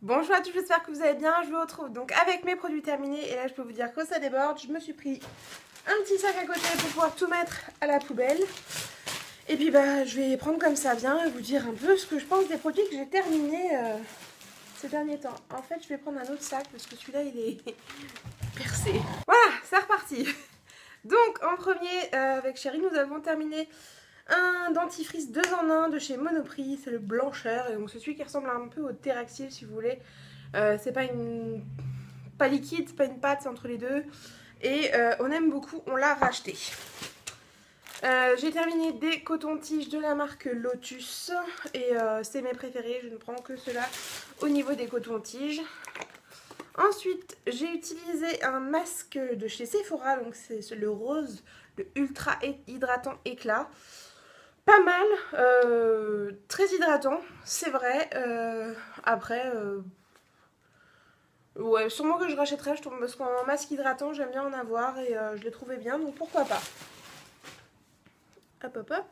Bonjour à tous, j'espère que vous allez bien. Je vous retrouve donc avec mes produits terminés et là je peux vous dire que ça déborde. Je me suis pris un petit sac à côté pour pouvoir tout mettre à la poubelle. Et puis je vais prendre comme ça vient et vous dire un peu ce que je pense des produits que j'ai terminés ces derniers temps. En fait je vais prendre un autre sac parce que celui-là il est percé. Voilà, c'est reparti. Donc en premier avec Chérie nous avons terminé un dentifrice 2 en 1 de chez Monoprix, c'est le blancheur, et donc c'est celui qui ressemble un peu au Theraxil si vous voulez. C'est pas liquide, c'est pas une pâte, c'est entre les deux. Et on aime beaucoup, on l'a racheté. J'ai terminé des cotons-tiges de la marque Lotus. Et c'est mes préférés, je ne prends que cela au niveau des cotons-tiges. Ensuite, j'ai utilisé un masque de chez Sephora, donc c'est le rose, le ultra hydratant éclat. Pas mal, très hydratant, c'est vrai. Après, ouais, sûrement que je rachèterai, je trouve, parce qu'en masque hydratant, j'aime bien en avoir et je l'ai trouvé bien, donc pourquoi pas. Hop hop hop.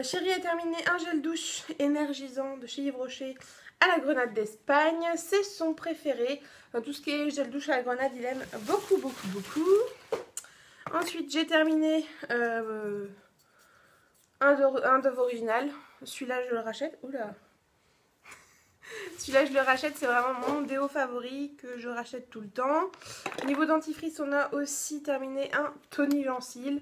Chérie a terminé un gel douche énergisant de chez Yves Rocher à la grenade d'Espagne. C'est son préféré. Tout ce qui est gel douche à la grenade, il aime beaucoup, beaucoup, beaucoup. Ensuite, j'ai terminé un Dove original. Celui-là, je le rachète. Oula! Celui-là, je le rachète, c'est vraiment mon déo favori que je rachète tout le temps. Niveau dentifrice, on a aussi terminé un Tony Gencil.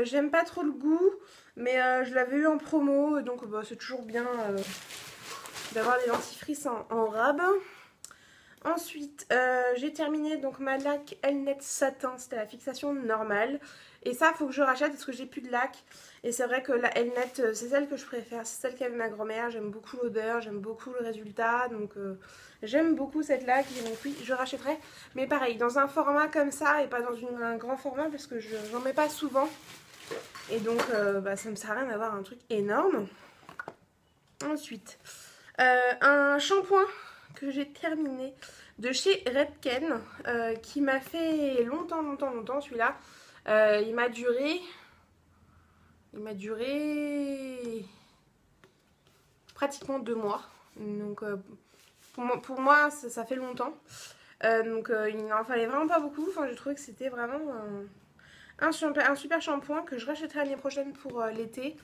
J'aime pas trop le goût, mais je l'avais eu en promo, donc c'est toujours bien d'avoir des dentifrices en rab. Ensuite, j'ai terminé donc ma laque Elnet Satin, c'était la fixation normale. Et ça, il faut que je rachète parce que j'ai plus de laque. Et c'est vrai que la Elnet, c'est celle que je préfère, c'est celle qu'avait ma grand-mère. J'aime beaucoup l'odeur, j'aime beaucoup le résultat. Donc j'aime beaucoup cette laque et donc oui, je rachèterai. Mais pareil, dans un format comme ça et pas dans un grand format parce que je n'en mets pas souvent. Et donc ça me sert à rien d'avoir un truc énorme. Ensuite, un shampoing que j'ai terminé de chez Redken qui m'a fait longtemps celui-là. Il m'a duré pratiquement 2 mois. Donc pour moi ça fait longtemps. Il n'en fallait vraiment pas beaucoup. Enfin, j'ai trouvé que c'était vraiment un super shampoing que je rachèterai l'année prochaine pour l'été.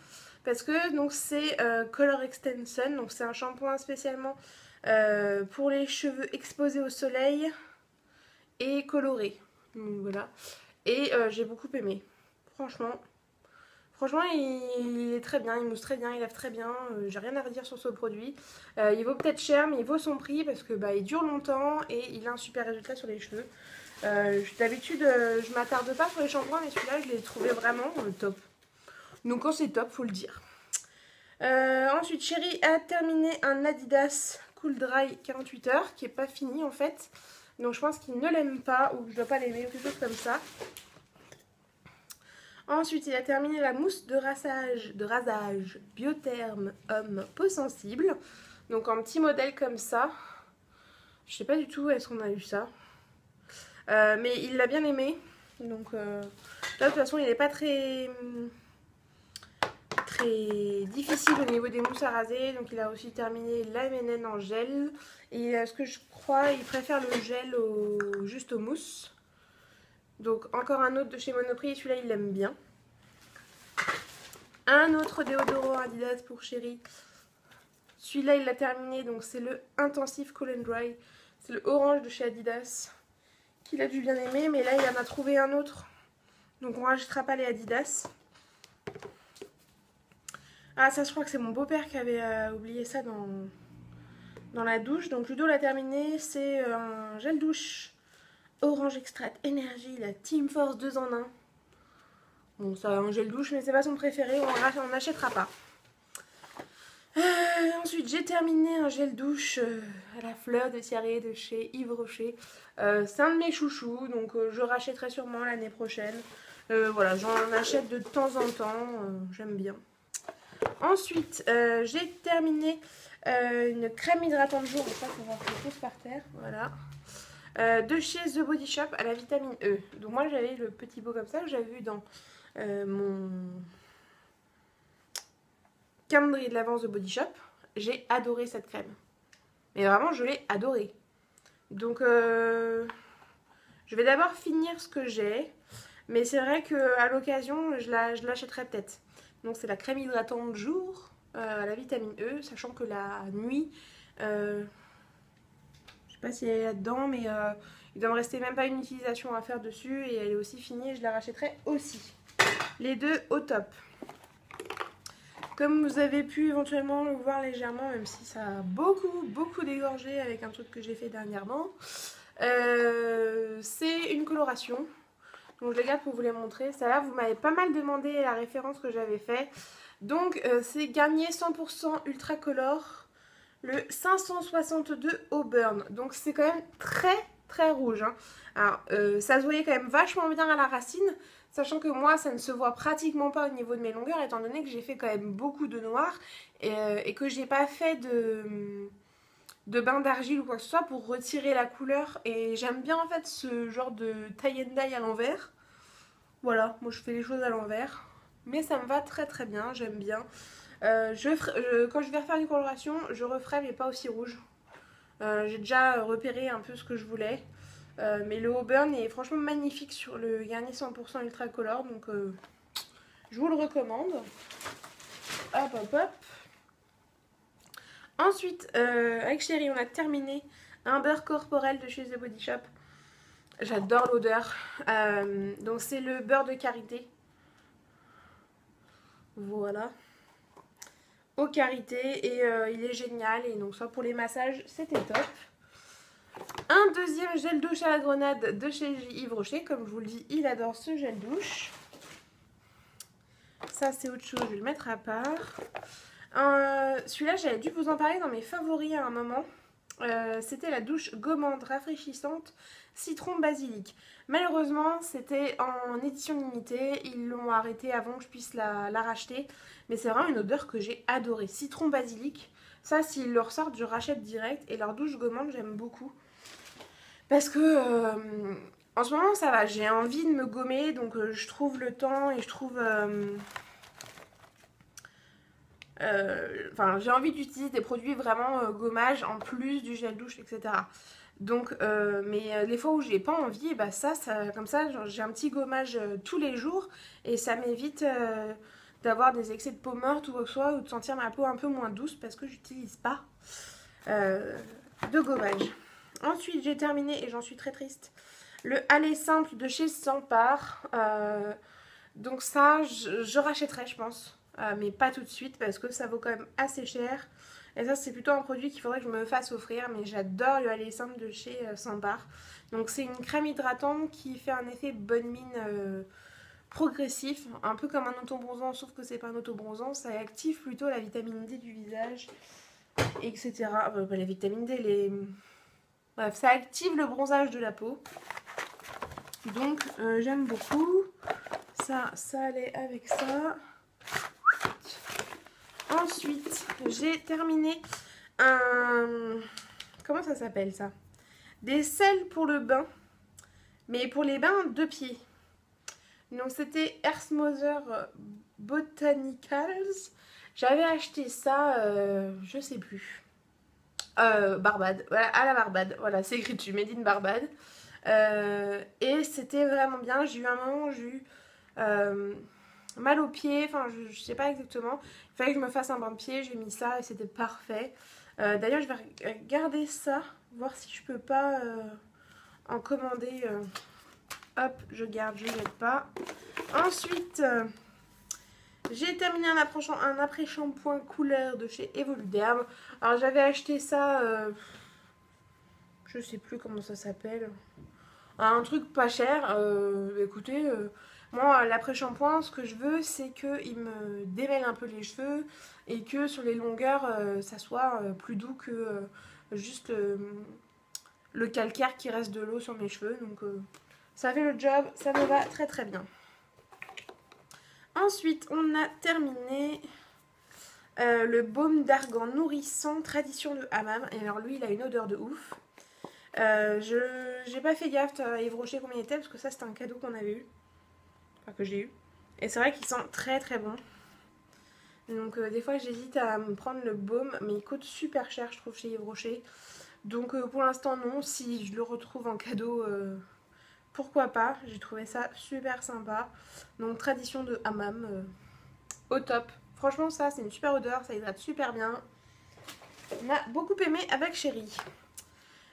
Parce que donc c'est Color Extension. Donc c'est un shampoing spécialement pour les cheveux exposés au soleil et colorés. Donc voilà. Et j'ai beaucoup aimé. Franchement, il est très bien, il mousse très bien, il lave très bien. J'ai rien à redire sur ce produit. Il vaut peut-être cher, mais il vaut son prix parce que il dure longtemps et il a un super résultat sur les cheveux. D'habitude, je m'attarde pas sur les shampoings, mais celui-là, je l'ai trouvé vraiment top. Donc quand c'est top, faut le dire. Ensuite, Chérie a terminé un Adidas Cool Dry 48 heures qui est pas fini en fait. Donc je pense qu'il ne l'aime pas ou que je dois pas l'aimer ou quelque chose comme ça. Ensuite, il a terminé la mousse de rasage Biotherme Homme Peau Sensible. Donc en petit modèle comme ça. Je sais pas du tout où est-ce qu'on a eu ça. Mais il l'a bien aimé. Donc là, de toute façon, il n'est pas très difficile au niveau des mousses à raser. Donc il a aussi terminé la M&M en gel. Et ce que je crois, il préfère le gel juste aux mousses. Donc encore un autre de chez Monoprix, celui-là il l'aime bien. Un autre déodorant Adidas pour Chérie. Celui-là il l'a terminé, donc c'est le Intensive Cool and Dry. C'est le orange de chez Adidas qu'il a dû bien aimer, mais là il en a trouvé un autre. Donc on ne rajoutera pas les Adidas. Ah ça je crois que c'est mon beau-père qui avait oublié ça dans la douche. Donc Ludo l'a terminé, c'est un gel douche Orange Extract Energy, la Team Force 2 en 1. Bon, ça un gel douche, mais c'est pas son préféré, on n'achètera pas. Ensuite, j'ai terminé un gel douche à la fleur de Tiare de chez Yves Rocher. C'est un de mes chouchous, donc je rachèterai sûrement l'année prochaine. Voilà, j'en achète de temps en temps, j'aime bien. Ensuite, j'ai terminé une crème hydratante jour, je crois qu'on va faire tous par terre, voilà. De chez The Body Shop à la vitamine E. Donc moi j'avais le petit pot comme ça que j'avais vu dans mon calendrier de l'avance de Body Shop. J'ai adoré cette crème. Mais vraiment, je l'ai adoré. Donc, je vais d'abord finir ce que j'ai. Mais c'est vrai qu'à l'occasion, je l'achèterai peut-être. Donc, c'est la crème hydratante jour à la vitamine E. Sachant que la nuit, je sais pas si elle est là-dedans, mais il doit me rester même pas une utilisation à faire dessus. Et elle est aussi finie et je la rachèterai aussi. Les deux au top. Comme vous avez pu éventuellement le voir légèrement, même si ça a beaucoup dégorgé avec un truc que j'ai fait dernièrement, c'est une coloration. Donc je les garde pour vous les montrer. Ça là, vous m'avez pas mal demandé la référence que j'avais fait. Donc c'est Garnier 100% Ultra Color, le 562 Auburn. Donc c'est quand même très rouge. Hein. Alors ça se voyait quand même vachement bien à la racine. Sachant que moi, ça ne se voit pratiquement pas au niveau de mes longueurs, étant donné que j'ai fait quand même beaucoup de noir et que j'ai pas fait de bain d'argile ou quoi que ce soit pour retirer la couleur. Et j'aime bien en fait ce genre de tie and dye à l'envers. Voilà, moi je fais les choses à l'envers. Mais ça me va très bien, j'aime bien. Quand je vais refaire une coloration, je referai mais pas aussi rouge. J'ai déjà repéré un peu ce que je voulais. Mais le Auburn est franchement magnifique sur le Garnier 100% Ultra Color. Donc je vous le recommande. Hop. Ensuite, avec Chérie, on a terminé un beurre corporel de chez The Body Shop. J'adore l'odeur. Donc c'est le beurre de karité. Voilà. Au karité. Et il est génial. Et donc ça pour les massages, c'était top. Un deuxième gel douche à la grenade de chez Yves Rocher. Comme je vous le dis, il adore ce gel douche. Ça, c'est autre chose. Je vais le mettre à part. Celui-là, j'avais dû vous en parler dans mes favoris à un moment. C'était la douche gommante rafraîchissante citron basilic. Malheureusement, c'était en édition limitée. Ils l'ont arrêté avant que je puisse la racheter. Mais c'est vraiment une odeur que j'ai adorée. Citron basilic. Ça, s'ils le ressortent, je rachète direct. Et leur douche gommante, j'aime beaucoup. Parce que en ce moment ça va, j'ai envie de me gommer, donc je trouve le temps et je trouve... Enfin, j'ai envie d'utiliser des produits vraiment gommage en plus du gel douche, etc. Donc, mais les fois où j'ai pas envie, bah ça comme ça, j'ai un petit gommage tous les jours et ça m'évite d'avoir des excès de peau morte ou quoi que ce soit, ou de sentir ma peau un peu moins douce parce que j'utilise pas de gommage. Ensuite, j'ai terminé, et j'en suis très triste, le aller simple de chez Sampar. Donc ça, je rachèterai, je pense. Mais pas tout de suite, parce que ça vaut quand même assez cher. Et ça, c'est plutôt un produit qu'il faudrait que je me fasse offrir. Mais j'adore le aller simple de chez Sampar. Donc c'est une crème hydratante qui fait un effet bonne mine progressif. Un peu comme un autobronzant, sauf que c'est pas un autobronzant. Ça active plutôt la vitamine D du visage, etc. Pas la vitamine D, les... Bref, ça active le bronzage de la peau. Donc, j'aime beaucoup. Ça allait avec ça. Ensuite, j'ai terminé un... Comment ça s'appelle ça? Des sels pour le bain. Mais pour les bains de pied. Donc, c'était Earthmother Botanicals. J'avais acheté ça, je sais plus. Barbade, voilà, à la Barbade, voilà, c'est écrit dessus, Made in Barbade. Et c'était vraiment bien. J'ai eu un moment où j'ai eu mal aux pieds, enfin je sais pas exactement. Il fallait que je me fasse un bain de pied, j'ai mis ça et c'était parfait. D'ailleurs, je vais regarder ça, voir si je peux pas en commander. Hop, je garde, je jette pas. Ensuite, j'ai terminé un après-shampoing couleur de chez Evoluderm. Alors j'avais acheté ça, je sais plus comment ça s'appelle. Un truc pas cher. Écoutez, moi l'après-shampoing, ce que je veux, c'est qu'il me démêle un peu les cheveux et que sur les longueurs, ça soit plus doux que juste le calcaire qui reste de l'eau sur mes cheveux. Donc ça fait le job, ça me va très bien. Ensuite, on a terminé le baume d'argan nourrissant tradition de hammam. Et alors lui, il a une odeur de ouf. J'ai pas fait gaffe à Yves Rocher combien il était, parce que ça c'était un cadeau qu'on avait eu. Enfin que j'ai eu. Et c'est vrai qu'il sent très bon. Donc des fois j'hésite à me prendre le baume, mais il coûte super cher je trouve chez Yves Rocher. Donc pour l'instant non, si je le retrouve en cadeau, pourquoi pas. J'ai trouvé ça super sympa. Donc tradition de hammam, au top. Franchement ça c'est une super odeur, ça hydrate super bien. On a beaucoup aimé avec Chéri.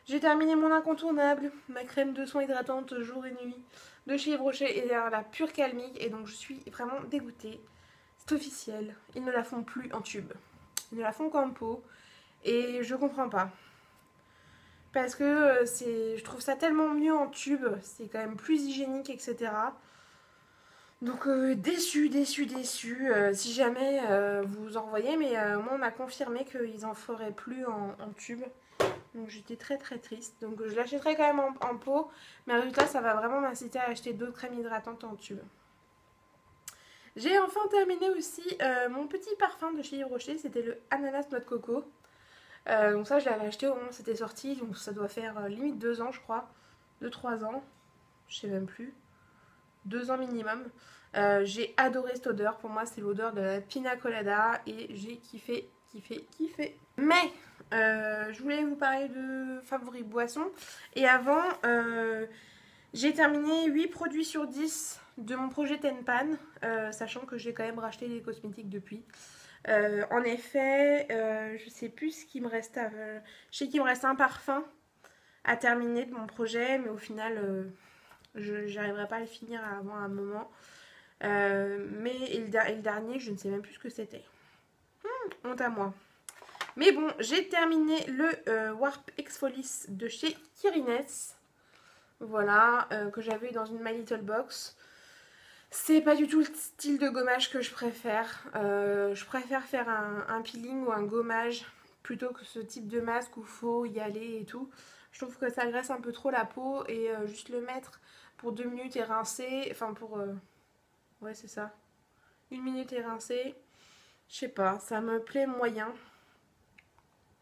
J'ai terminé mon incontournable, ma crème de soin hydratante jour et nuit de chez Yves Rocher et la pure calmique. Et donc je suis vraiment dégoûtée. C'est officiel, ils ne la font plus en tube. Ils ne la font qu'en pot. Et je comprends pas. Parce que je trouve ça tellement mieux en tube. C'est quand même plus hygiénique, etc. Donc déçue, déçue, déçue. Si jamais vous en voyez, mais moi on m'a confirmé qu'ils en feraient plus en tube. Donc j'étais très très triste. Donc je l'achèterai quand même en pot. Mais résultat, ça va vraiment m'inciter à acheter d'autres crèmes hydratantes en tube. J'ai enfin terminé aussi mon petit parfum de chez Yves Rocher. C'était le ananas noix de coco. Donc ça, je l'avais acheté au moment où c'était sorti. Donc ça doit faire limite 2 ans, je crois. 2-3 ans. Je sais même plus. 2 ans minimum. J'ai adoré cette odeur. Pour moi, c'est l'odeur de la pina colada. Et j'ai kiffé, kiffé, kiffé. Mais je voulais vous parler de favoris boissons. Et avant, j'ai terminé 8 produits sur 10 de mon projet Tenpan. Sachant que j'ai quand même racheté des cosmétiques depuis. En effet, je sais plus ce qu'il me reste à... je sais qu'il me reste un parfum à terminer de mon projet. Mais au final... j'arriverai pas à le finir avant un moment. Et le dernier, je ne sais même plus ce que c'était. Honte à moi. Mais bon, j'ai terminé le Warp Exfolis de chez Kirines. Voilà, que j'avais dans une My Little Box. C'est pas du tout le style de gommage que je préfère. Je préfère faire un peeling ou un gommage plutôt que ce type de masque où il faut y aller et tout. Je trouve que ça graisse un peu trop la peau et juste le mettre pour 2 minutes et rincer. Enfin pour... ouais c'est ça. 1 minute et rincer. Je sais pas, ça me plaît moyen.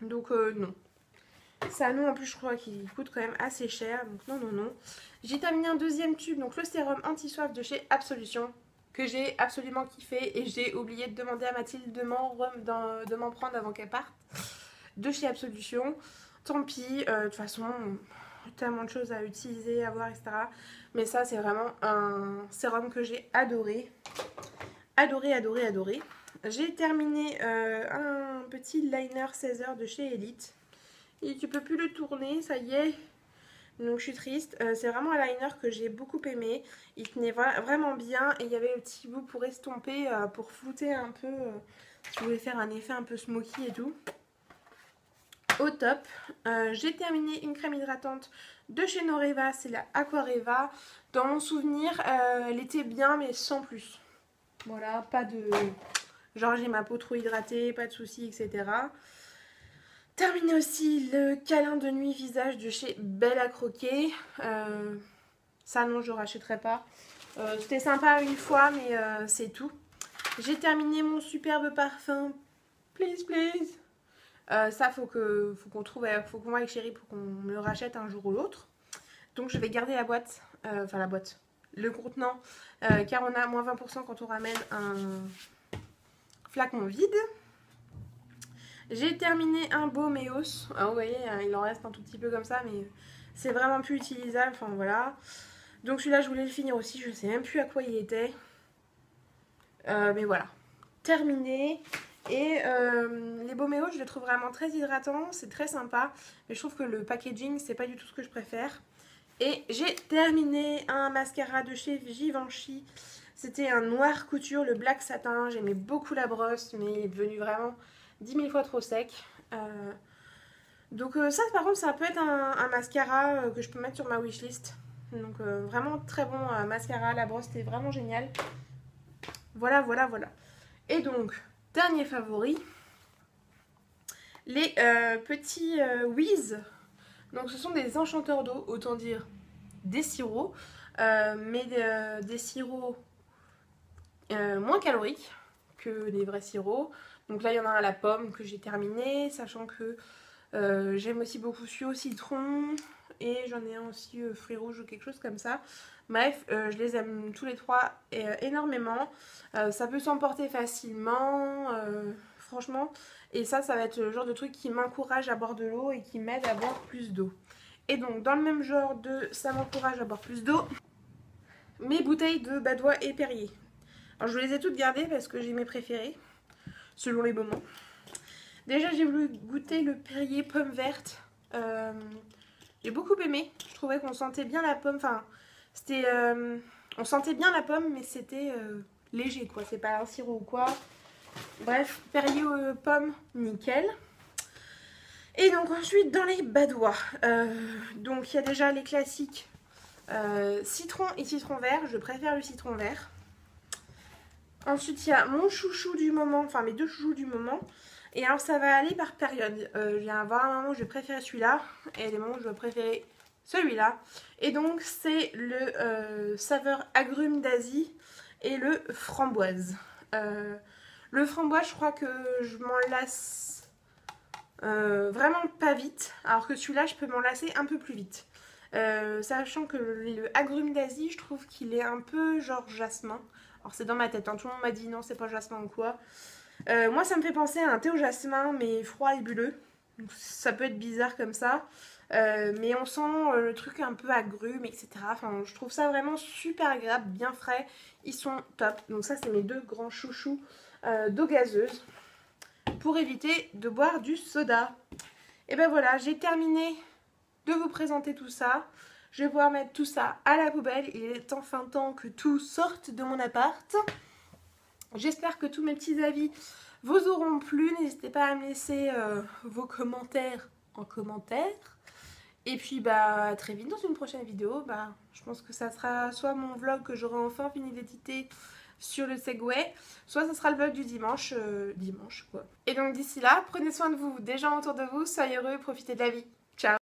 Donc non. Ça non, en plus je crois qu'il coûte quand même assez cher. Donc non, non, non. J'ai terminé un deuxième tube, donc le sérum anti-soif de chez Absolution. Que j'ai absolument kiffé. Et j'ai oublié de demander à Mathilde de m'en prendre avant qu'elle parte. De chez Absolution. Tant pis, de toute façon, tellement de choses à utiliser, à voir, etc. Mais ça, c'est vraiment un sérum que j'ai adoré. Adoré, adoré, adoré. J'ai terminé un petit liner 16 heures de chez Elite. Et tu peux plus le tourner, ça y est. Donc je suis triste. C'est vraiment un liner que j'ai beaucoup aimé. Il tenait vraiment bien. Et il y avait le petit bout pour estomper, pour flouter un peu. Si vous voulez faire un effet un peu smoky et tout. Au top. J'ai terminé une crème hydratante de chez Noreva. C'est la Aquareva. Dans mon souvenir, elle était bien mais sans plus. Voilà, pas de... genre j'ai ma peau trop hydratée, pas de soucis, etc. Terminé aussi le câlin de nuit visage de chez Belle à Croquer. Ça non, je rachèterai pas. C'était sympa une fois, mais c'est tout. J'ai terminé mon superbe parfum. Please, please. Ça, faut qu'on trouve, faut qu'on voie avec Chéri pour qu'on me le rachète un jour ou l'autre. Donc je vais garder la boîte, enfin la boîte, le contenant, car on a moins 20% quand on ramène un flacon vide. J'ai terminé un baume Eos. Ah, vous voyez, il en reste un tout petit peu comme ça, mais c'est vraiment plus utilisable. Enfin voilà. Donc celui-là, je voulais le finir aussi. Je ne sais même plus à quoi il était. Mais voilà. Terminé. Et les baumes Eos, je les trouve vraiment très hydratants. C'est très sympa. Mais je trouve que le packaging, c'est pas du tout ce que je préfère. Et j'ai terminé un mascara de chez Givenchy. C'était un noir couture, le black satin. J'aimais beaucoup la brosse, mais il est devenu vraiment 10 000 fois trop sec. Donc ça par contre ça peut être un mascara que je peux mettre sur ma wishlist. Donc vraiment très bon mascara, la brosse était vraiment géniale. Voilà, voilà, voilà. Et donc, dernier favori, les petits Wiz. Donc ce sont des enchanteurs d'eau, autant dire des sirops, mais des sirops moins caloriques que les vrais sirops. Donc là il y en a un à la pomme que j'ai terminé, sachant que j'aime aussi beaucoup celui au citron. et j'en ai un aussi fruits rouges ou quelque chose comme ça. Bref, je les aime tous les trois énormément. Ça peut s'emporter facilement, franchement. Et ça va être le genre de truc qui m'encourage à boire de l'eau et qui m'aide à boire plus d'eau. Et donc, dans le même genre de ça m'encourage à boire plus d'eau, mes bouteilles de Badois et Perrier. Alors, je les ai toutes gardées parce que j'ai mes préférés, selon les moments. Déjà, j'ai voulu goûter le Perrier pomme verte. J'ai beaucoup aimé. Je trouvais qu'on sentait bien la pomme. Enfin, c'était... on sentait bien la pomme, mais c'était léger, quoi. C'est pas un sirop ou quoi. Bref, Perrier pomme, nickel. Et donc ensuite, dans les Badois. Donc, il y a déjà les classiques citron et citron vert. Je préfère le citron vert. Ensuite, il y a mon chouchou du moment. Enfin, mes deux chouchous du moment. Et alors ça va aller par période. Il y a un moment où je vais préférer celui-là et des moments où je vais préférer celui-là. Et donc c'est le saveur agrumes d'Asie et le framboise. Le framboise, je crois que je m'en lasse vraiment pas vite. Alors que celui-là, je peux m'en lasser un peu plus vite. Sachant que le agrumes d'Asie, je trouve qu'il est un peu genre jasmin. Alors c'est dans ma tête, hein. Tout le monde m'a dit non, c'est pas jasmin ou quoi. Moi ça me fait penser à un thé au jasmin mais froid et bulleux. Donc, ça peut être bizarre comme ça. Mais on sent le truc un peu agrume, etc. Enfin, je trouve ça vraiment super agréable, bien frais. Ils sont top. Donc ça c'est mes deux grands chouchous d'eau gazeuse. Pour éviter de boire du soda. Et ben voilà, j'ai terminé de vous présenter tout ça. Je vais pouvoir mettre tout ça à la poubelle. Il est enfin temps que tout sorte de mon appart. J'espère que tous mes petits avis vous auront plu. N'hésitez pas à me laisser vos commentaires en commentaire. Et puis bah très vite dans une prochaine vidéo. Je pense que ça sera soit mon vlog que j'aurai enfin fini d'éditer sur le Segway, soit ça sera le vlog du dimanche, dimanche quoi. Et donc d'ici là, prenez soin de vous, des gens autour de vous, soyez heureux, profitez de la vie. Ciao!